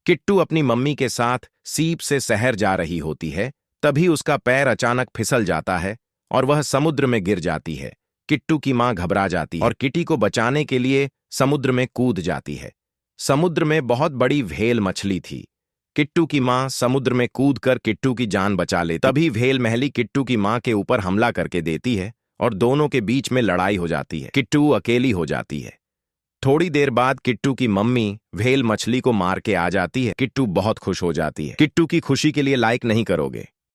किट्टू अपनी मम्मी के साथ सीप से शहर जा रही होती है। तभी उसका पैर अचानक फिसल जाता है और वह समुद्र में गिर जाती है। किट्टू की मां घबरा जाती है और किटी को बचाने के लिए समुद्र में कूद जाती है। समुद्र में बहुत बड़ी व्हेल मछली थी। किट्टू की मां समुद्र में कूदकर किट्टू की जान बचा लेती। तभी व्हेल महली किट्टू की मां के ऊपर हमला करके देती है और दोनों के बीच में लड़ाई हो जाती है। किट्टू अकेली हो जाती है। थोड़ी देर बाद किट्टू की मम्मी व्हेल मछली को मार के आ जाती है। किट्टू बहुत खुश हो जाती है। किट्टू की खुशी के लिए लाइक नहीं करोगे?